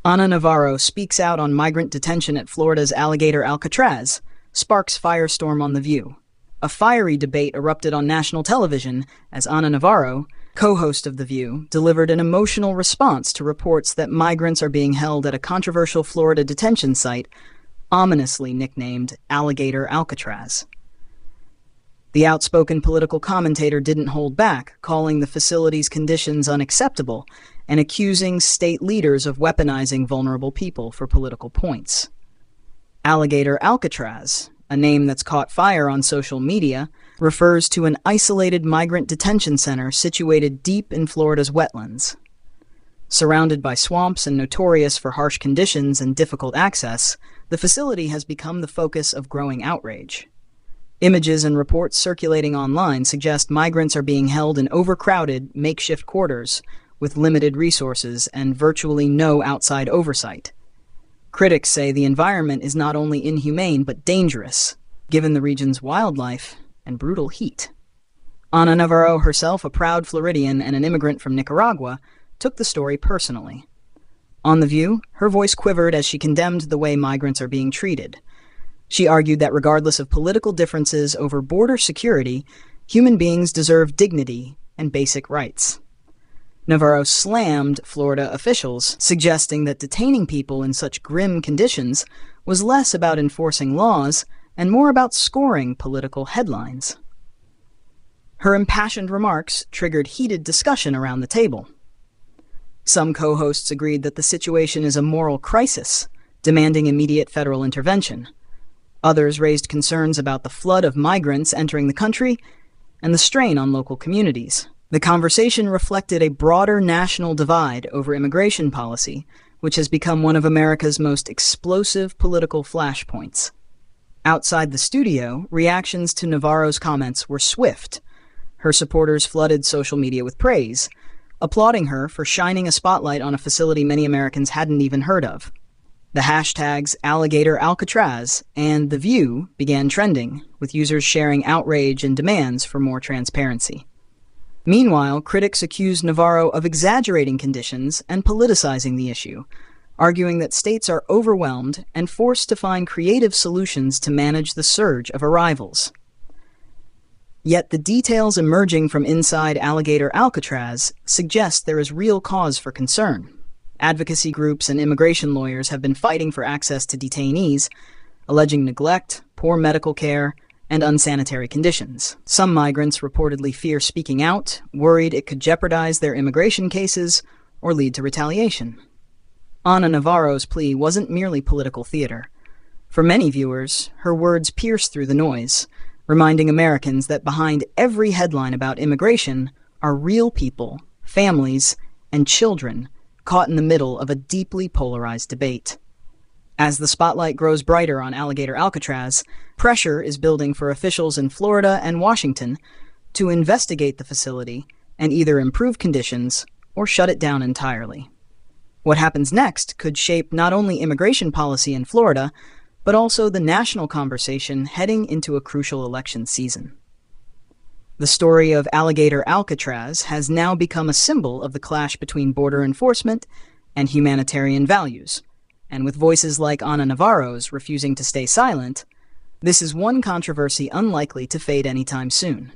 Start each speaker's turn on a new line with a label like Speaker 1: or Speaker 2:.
Speaker 1: Ana Navarro speaks out on migrant detention at Florida's Alligator Alcatraz, sparks firestorm on The View. A fiery debate erupted on national television as Ana Navarro, co-host of The View, delivered an emotional response to reports that migrants are being held at a controversial Florida detention site, ominously nicknamed Alligator Alcatraz. The outspoken political commentator didn't hold back, calling the facility's conditions unacceptable and accusing state leaders of weaponizing vulnerable people for political points. Alligator Alcatraz, a name that's caught fire on social media, refers to an isolated migrant detention center situated deep in Florida's wetlands. Surrounded by swamps and notorious for harsh conditions and difficult access, the facility has become the focus of growing outrage. Images and reports circulating online suggest migrants are being held in overcrowded, makeshift quarters with limited resources and virtually no outside oversight. Critics say the environment is not only inhumane but dangerous, given the region's wildlife and brutal heat. Ana Navarro, herself a proud Floridian and an immigrant from Nicaragua, took the story personally. On The View, her voice quivered as she condemned the way migrants are being treated. She argued that regardless of political differences over border security, human beings deserve dignity and basic rights. Navarro slammed Florida officials, suggesting that detaining people in such grim conditions was less about enforcing laws and more about scoring political headlines. Her impassioned remarks triggered heated discussion around the table. Some co-hosts agreed that the situation is a moral crisis, demanding immediate federal intervention. Others raised concerns about the flood of migrants entering the country and the strain on local communities. The conversation reflected a broader national divide over immigration policy, which has become one of America's most explosive political flashpoints. Outside the studio, reactions to Navarro's comments were swift. Her supporters flooded social media with praise, applauding her for shining a spotlight on a facility many Americans hadn't even heard of. The hashtags Alligator Alcatraz and The View began trending, with users sharing outrage and demands for more transparency. Meanwhile, critics accused Navarro of exaggerating conditions and politicizing the issue, arguing that states are overwhelmed and forced to find creative solutions to manage the surge of arrivals. Yet the details emerging from inside Alligator Alcatraz suggest there is real cause for concern. Advocacy groups and immigration lawyers have been fighting for access to detainees, alleging neglect, poor medical care, and unsanitary conditions. Some migrants reportedly fear speaking out, worried it could jeopardize their immigration cases or lead to retaliation. Ana Navarro's plea wasn't merely political theater. For many viewers, her words pierced through the noise, reminding Americans that behind every headline about immigration are real people, families, and children caught in the middle of a deeply polarized debate. As the spotlight grows brighter on Alligator Alcatraz, pressure is building for officials in Florida and Washington to investigate the facility and either improve conditions or shut it down entirely. What happens next could shape not only immigration policy in Florida, but also the national conversation heading into a crucial election season. The story of Alligator Alcatraz has now become a symbol of the clash between border enforcement and humanitarian values, and with voices like Ana Navarro's refusing to stay silent, this is one controversy unlikely to fade anytime soon.